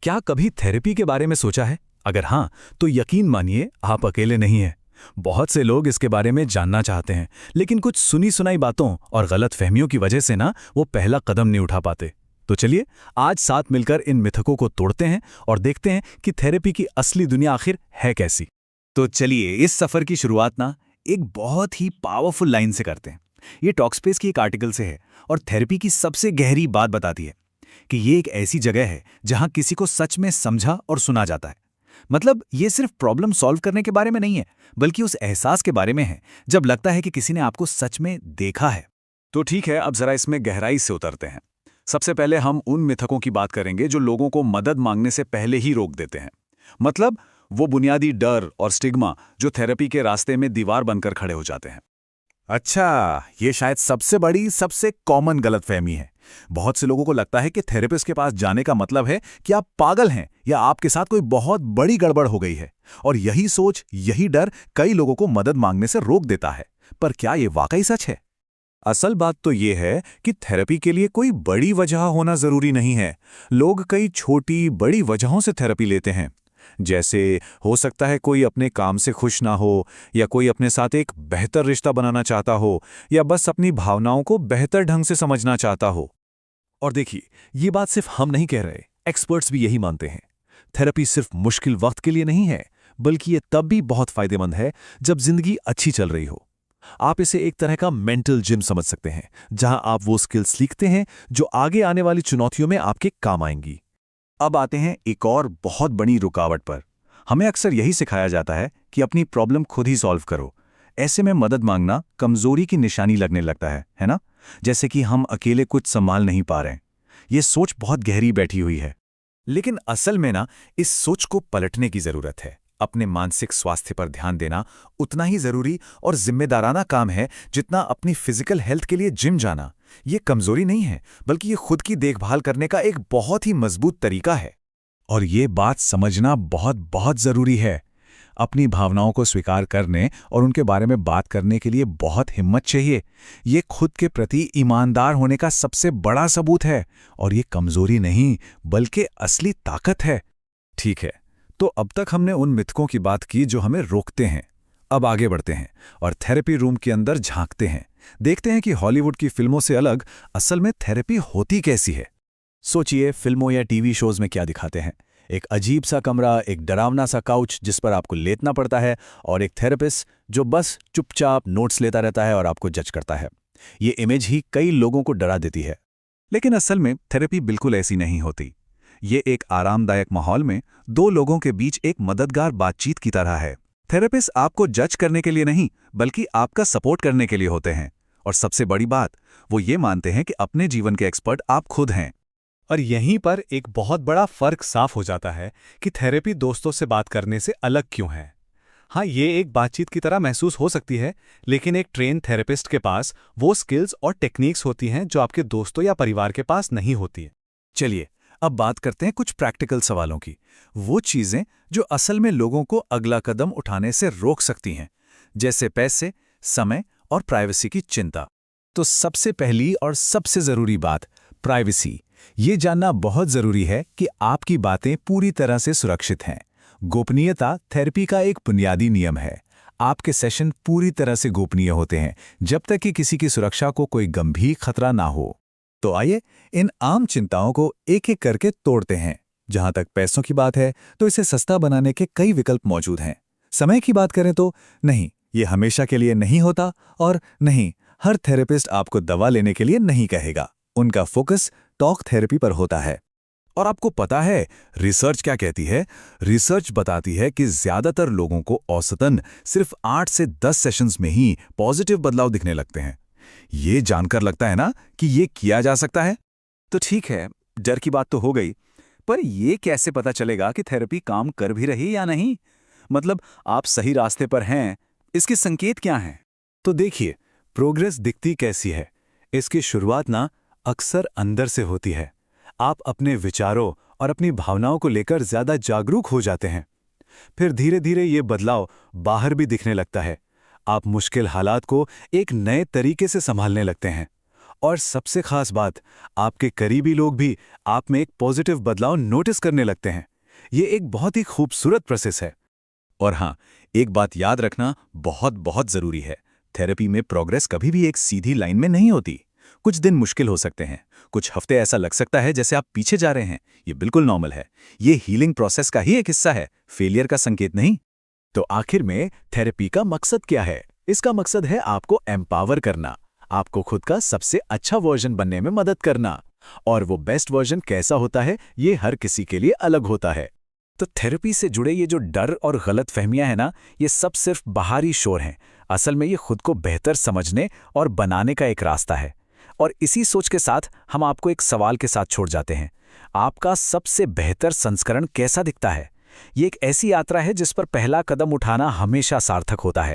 क्या कभी थेरेपी के बारे में सोचा है? अगर हाँ, तो यकीन मानिए आप अकेले नहीं हैं। बहुत से लोग इसके बारे में जानना चाहते हैं, लेकिन कुछ सुनी सुनाई बातों और गलत फहमियों की वजह से ना वो पहला कदम नहीं उठा पाते। तो चलिए आज साथ मिलकर इन मिथकों को तोड़ते हैं और देखते हैं कि थेरेपी की असली दुनिया आखिर है कैसी। तो चलिए इस सफर की शुरुआत ना एक बहुत ही पावरफुल लाइन से करते हैं। ये टॉकस्पेस की एक आर्टिकल से है और थेरेपी की सबसे गहरी बात बताती है कि ये एक ऐसी जगह है जहां किसी को सच में समझा और सुना जाता है। मतलब ये सिर्फ प्रॉब्लम सॉल्व करने के बारे में नहीं है, बल्कि उस एहसास के बारे में है जब लगता है कि किसी ने आपको सच में देखा है। तो ठीक है, अब जरा इसमें गहराई से उतरते हैं। सबसे पहले हम उन मिथकों की बात करेंगे जो लोगों को मदद मांगने से पहले ही रोक देते हैं। मतलब वो बुनियादी डर और स्टिग्मा जो थेरेपी के रास्ते में दीवार बनकर खड़े हो जाते हैं। अच्छा, ये शायद सबसे बड़ी, सबसे कॉमन गलतफहमी है। बहुत से लोगों को लगता है कि थेरेपिस्ट के पास जाने का मतलब है कि आप पागल हैं या आपके साथ कोई बहुत बड़ी गड़बड़ हो गई है। और यही सोच, यही डर कई लोगों को मदद मांगने से रोक देता है। पर क्या ये वाकई सच है? असल बात तो ये है कि थेरेपी के लिए कोई बड़ी वजह होना जरूरी नहीं है। लोग कई छोटी बड़ी वजहों से थेरेपी लेते हैं। जैसे हो सकता है कोई अपने काम से खुश ना हो, या कोई अपने साथ एक बेहतर रिश्ता बनाना चाहता हो, या बस अपनी भावनाओं को बेहतर ढंग से समझना चाहता हो। और देखिए, ये बात सिर्फ हम नहीं कह रहे, एक्सपर्ट्स भी यही मानते हैं। थेरेपी सिर्फ मुश्किल वक्त के लिए नहीं है, बल्कि ये तब भी बहुत फायदेमंद है जब जिंदगी अच्छी चल रही हो। आप इसे एक तरह का मेंटल जिम समझ सकते हैं, जहां आप वो स्किल्स सीखते हैं जो आगे आने वाली चुनौतियों में आपके काम आएंगी। अब आते हैं एक और बहुत बड़ी रुकावट पर। हमें अक्सर यही सिखाया जाता है कि अपनी प्रॉब्लम खुद ही सॉल्व करो। ऐसे में मदद मांगना कमजोरी की निशानी लगने लगता है ना? जैसे कि हम अकेले कुछ संभाल नहीं पा रहे। ये सोच बहुत गहरी बैठी हुई है। लेकिन असल में ना इस सोच को पलटने की जरूरत है। अपने मानसिक स्वास्थ्य पर ध्यान देना उतना ही जरूरी और जिम्मेदाराना काम है जितना अपनी फिजिकल हेल्थ के लिए जिम जाना। ये कमजोरी नहीं है, बल्कि ये खुद की देखभाल करने का एक बहुत ही मजबूत तरीका है। और ये बात समझना बहुत बहुत जरूरी है। अपनी भावनाओं को स्वीकार करने और उनके बारे में बात करने के लिए बहुत हिम्मत चाहिए। ये खुद के प्रति ईमानदार होने का सबसे बड़ा सबूत है, और ये कमजोरी नहीं बल्कि असली ताकत है। ठीक है, तो अब तक हमने उन मिथकों की बात की जो हमें रोकते हैं। अब आगे बढ़ते हैं और थेरेपी रूम के अंदर झांकते हैं। देखते हैं कि हॉलीवुड की फिल्मों से अलग असल में थेरेपी होती कैसी है। सोचिए, फिल्मों या टीवी शोज में क्या दिखाते हैं? एक अजीब सा कमरा, एक डरावना सा काउच जिस पर आपको लेटना पड़ता है, और एक थेरेपिस्ट जो बस चुपचाप नोट्स लेता रहता है और आपको जज करता है। ये इमेज ही कई लोगों को डरा देती है। लेकिन असल में थेरेपी बिल्कुल ऐसी नहीं होती। ये एक आरामदायक माहौल में दो लोगों के बीच एक मददगार बातचीत की तरह है। थेरेपिस्ट आपको जज करने के लिए नहीं, बल्कि आपका सपोर्ट करने के लिए होते हैं। और सबसे बड़ी बात, वो ये मानते हैं कि अपने जीवन के एक्सपर्ट आप खुद हैं। और यहीं पर एक बहुत बड़ा फर्क साफ हो जाता है कि थेरेपी दोस्तों से बात करने से अलग क्यों है। हाँ, ये एक बातचीत की तरह महसूस हो सकती है, लेकिन एक ट्रेन थेरेपिस्ट के पास वो स्किल्स और टेक्निक्स होती हैं जो आपके दोस्तों या परिवार के पास नहीं होती है। चलिए अब बात करते हैं कुछ प्रैक्टिकल सवालों की। वो चीजें जो असल में लोगों को अगला कदम उठाने से रोक सकती हैं, जैसे पैसे, समय और प्राइवेसी की चिंता। तो सबसे पहली और सबसे जरूरी बात, प्राइवेसी। ये जानना बहुत जरूरी है कि आपकी बातें पूरी तरह से सुरक्षित हैं। गोपनीयता थेरेपी का एक बुनियादी नियम है। आपके सेशन पूरी तरह से गोपनीय होते हैं जब तक कि किसी की सुरक्षा को कोई गंभीर खतरा ना हो। तो आइए इन आम चिंताओं को एक एक करके तोड़ते हैं। जहां तक पैसों की बात है तो इसे सस्ता बनाने के कई विकल्प मौजूद हैं। समय की बात करें तो नहीं, ये हमेशा के लिए नहीं होता, और नहीं, हर थेरेपिस्ट आपको दवा लेने के लिए नहीं कहेगा। उनका फोकस टॉक थेरेपी पर होता है। और आपको पता है रिसर्च क्या कहती है? रिसर्च बताती है कि ज्यादातर लोगों को औसतन सिर्फ 8 से 10 सेशंस में ही पॉजिटिव बदलाव दिखने लगते हैं। ये जानकर लगता है ना कि ये किया जा सकता है। तो ठीक है, डर की बात तो हो गई, पर ये कैसे पता चलेगा कि थेरेपी काम कर भी रही या नहीं? मतलब आप सही रास्ते पर हैं, इसके संकेत क्या हैं? तो देखिए, प्रोग्रेस दिखती कैसी है। इसकी शुरुआत ना अक्सर अंदर से होती है। आप अपने विचारों और अपनी भावनाओं को लेकर ज्यादा जागरूक हो जाते हैं। फिर धीरे धीरे ये बदलाव बाहर भी दिखने लगता है। आप मुश्किल हालात को एक नए तरीके से संभालने लगते हैं। और सबसे खास बात, आपके करीबी लोग भी आप में एक पॉजिटिव बदलाव नोटिस करने लगते हैं। ये एक बहुत ही खूबसूरत प्रोसेस है। और हाँ, एक बात याद रखना बहुत बहुत ज़रूरी है। थेरेपी में प्रोग्रेस कभी भी एक सीधी लाइन में नहीं होती। कुछ दिन मुश्किल हो सकते हैं, कुछ हफ्ते ऐसा लग सकता है जैसे आप पीछे जा रहे हैं। ये बिल्कुल नॉर्मल है। ये हीलिंग प्रोसेस का ही एक हिस्सा है, फेलियर का संकेत नहीं। तो आखिर में थेरेपी का मकसद क्या है? इसका मकसद है आपको एम्पावर करना, आपको खुद का सबसे अच्छा वर्जन बनने में मदद करना। और वो बेस्ट वर्जन कैसा होता है, ये हर किसी के लिए अलग होता है। तो थेरेपी से जुड़े ये जो डर और गलत फहमियां हैं ना, ये सब सिर्फ बाहरी शोर हैं। असल में ये खुद को बेहतर समझने और बनाने का एक रास्ता है। और इसी सोच के साथ हम आपको एक सवाल के साथ छोड़ जाते हैं। आपका सबसे बेहतर संस्करण कैसा दिखता है? ये एक ऐसी यात्रा है जिस पर पहला कदम उठाना हमेशा सार्थक होता है।